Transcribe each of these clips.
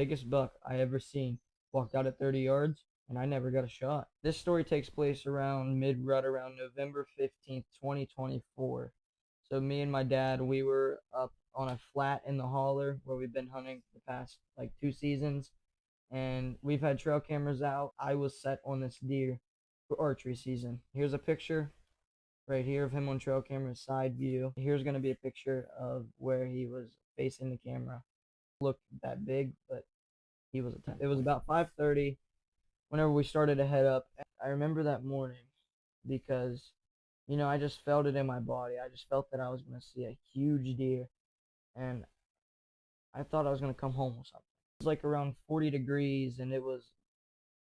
biggest buck I ever seen walked out at 30 yards, and I never got a shot. This story takes place around mid-rut, around November 15th, 2024. So me and my dad, we were up on a flat in the holler where we've been hunting the past like 2 seasons, and we've had trail cameras out. I was set on this deer for archery season. Here's a picture right here of him on trail camera side view. Here's going to be a picture of where he was facing the camera. Looked that big, but he was a 10. It was about 5:30 whenever we started to head up. I remember that morning because I just felt it in my body. I just felt that I was going to see a huge deer, and I thought I was going to come home with something. It was like around 40 degrees, and it was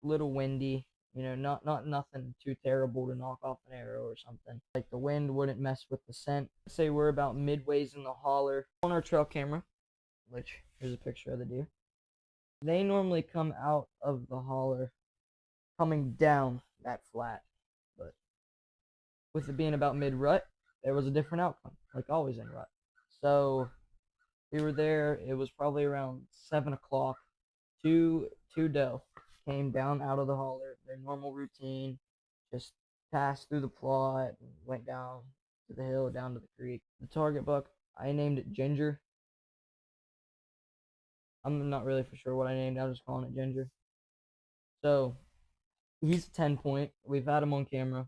a little windy. Not nothing too terrible to knock off an arrow or something. Like the wind wouldn't mess with the scent. Let's say we're about midways in the holler on our trail camera, which here's a picture of the deer. They normally come out of the holler coming down that flat, but with it being about mid-rut, there was a different outcome, like always in rut. So we were there. It was probably around 7 o'clock. Two doe came down out of the holler, their normal routine, just passed through the plot, went down to the hill, down to the creek. The target buck, I named it Ginger. I'm not really for sure what I named. I'm just calling it Ginger. So he's a 10 point. We've had him on camera.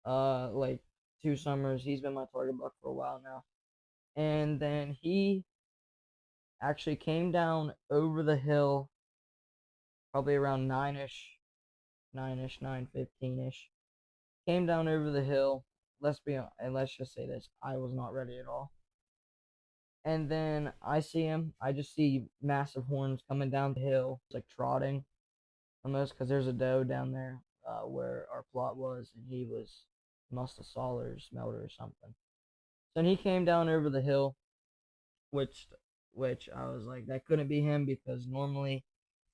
Like 2 summers. He's been my target buck for a while now. And then he actually came down over the hill probably around 9-ish, 9:15-ish. Came down over the hill. Let's just say this. I was not ready at all. And then I see him. I just see massive horns coming down the hill. It's like trotting almost, because there's a doe down there where our plot was, and he must have saw her or smelled her or something. So then he came down over the hill, which I was like, that couldn't be him, because normally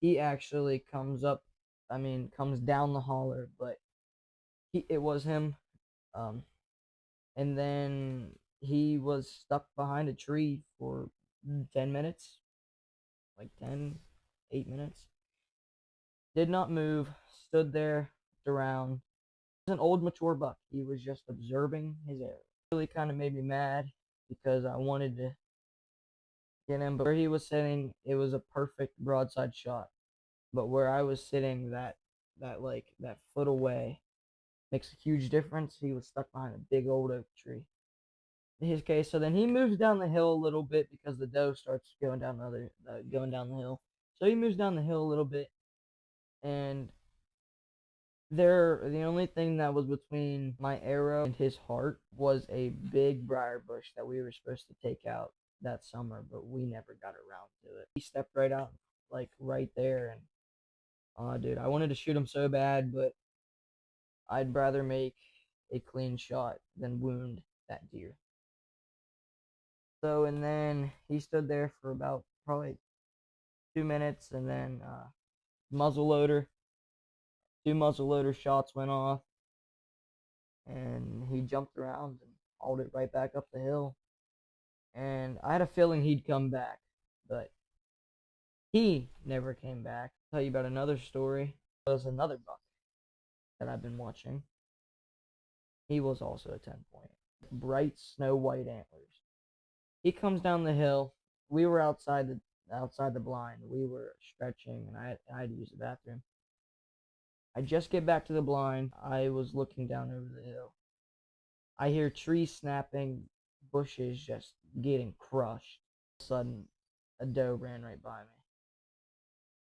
he actually comes down the holler, but it was him. And then he was stuck behind a tree for 10 minutes, like 8 minutes. Did not move, stood there, looked around. He was an old, mature buck. He was just observing his area. Really kind of made me mad because I wanted to get him, but where he was sitting, it was a perfect broadside shot. But where I was sitting, that foot away, makes a huge difference. He was stuck behind a big old oak tree. In his case, so then he moves down the hill a little bit because the doe starts going down the hill. So he moves down the hill a little bit, and the only thing that was between my arrow and his heart was a big briar bush that we were supposed to take out that summer, but we never got around to it. He stepped right out, like right there, and dude, I wanted to shoot him so bad, but I'd rather make a clean shot than wound that deer. So, and then he stood there for about probably 2 minutes, and then muzzle loader, 2 muzzle loader shots went off, and he jumped around and hauled it right back up the hill. And I had a feeling he'd come back, but he never came back. I'll tell you about another story. There's another buck that I've been watching. He was also a 10 point. Bright snow white antlers. He comes down the hill. We were outside the blind. We were stretching, and I had to use the bathroom. I just get back to the blind. I was looking down over the hill. I hear trees snapping, bushes just getting crushed. All of a sudden, a doe ran right by me.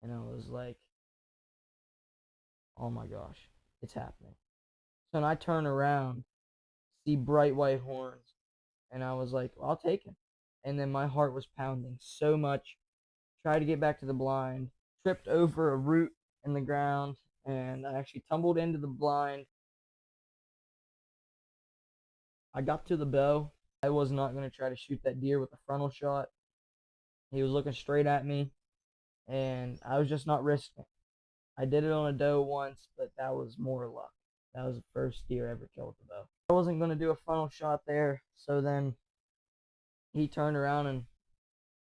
And I was like, oh my gosh, it's happening. So then I turn around, see bright white horns, and I was like, well, I'll take him. And then my heart was pounding so much. Tried to get back to the blind, tripped over a root in the ground, and I actually tumbled into the blind. I got to the bow. I was not going to try to shoot that deer with a frontal shot. He was looking straight at me, and I was just not risking it. I did it on a doe once, but that was more luck. That was the first deer I ever killed with a bow. I wasn't going to do a frontal shot there, so then he turned around and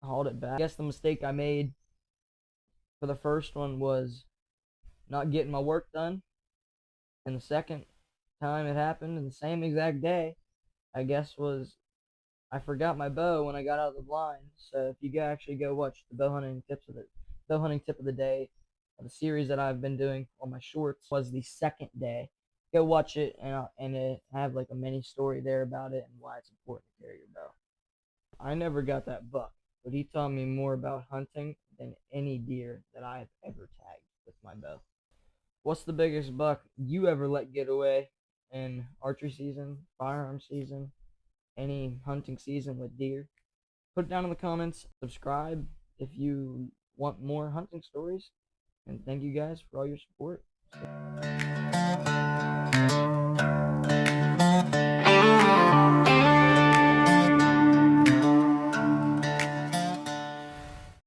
hauled it back. I guess the mistake I made For the first one was not getting my work done, and the second time it happened in the same exact day, I guess, was I forgot my bow when I got out of the blind. So if you actually go watch the bow hunting tip of the day, the series that I've been doing on my shorts was the second day. Go watch it, and it have like a mini story there about it and why it's important to carry your bow. I never got that buck, but he taught me more about hunting than any deer that I have ever tagged with my bow. What's the biggest buck you ever let get away in archery season, firearm season, any hunting season with deer? Put it down in the comments. Subscribe if you want more hunting stories. And thank you guys for all your support.